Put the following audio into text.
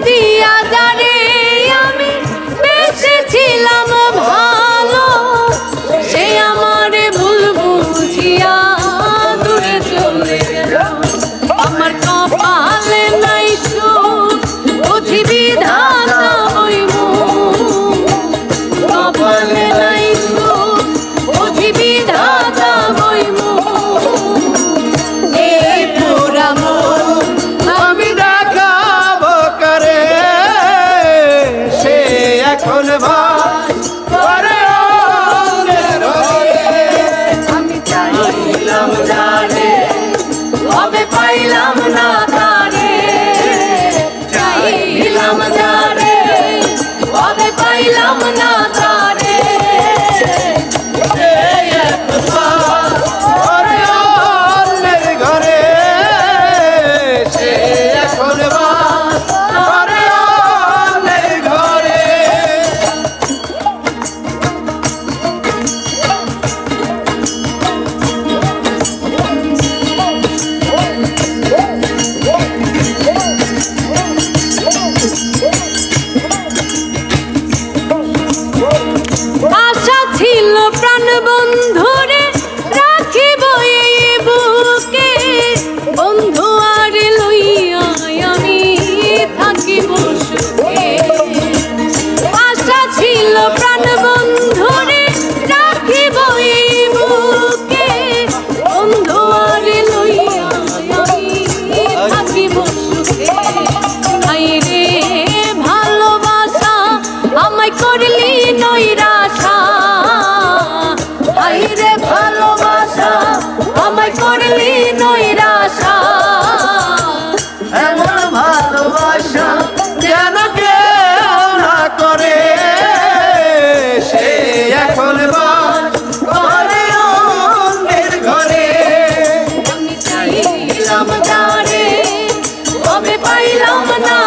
দিয়া জানে আমি বেঁচেছিলাম ভালো, সে আমারে ভুল বুঝিয়া দূরে চলে গেল। আমার কপালে নাই সুখ, বুঝি বিধাতা ওই মুখ। কপালে নাই সুখ, বুঝি বিধাতা ওই মুখ। এই পুরা মন আমি দেখাবো করে, সে এখন ভাই করে অন্যের ঘরে। আমি চাইলাম জানে, তবে পাইলাম না তারে। চাইলাম জানে, তবে পাইলাম না তারে। সে এখন ভাই করে অন্যের ঘরে, সে এখন ভাই করে অন্যের ঘরে। আশা ছিল প্রাণ বন্ধুরে রাখিব এই বুকে, বন্ধু আর লইয়া আমি থাকিব সুখে। আশা ছিল প্রাণ বন্ধুরে রাখিব এই বুকে, বন্ধু আর লইয়া আমি থাকিব সুখে। হায়রে ভালোবাসা আমায় করলি নৈরাশা, হায়রে ভালোবাসা আমায় করলি নৈরাশা। এমন ভালোবাসা যেন কেউ না করে, সে এখন বাস করে অন্যের ঘরে। আমি চাইলাম জানে, তবে পাইলাম না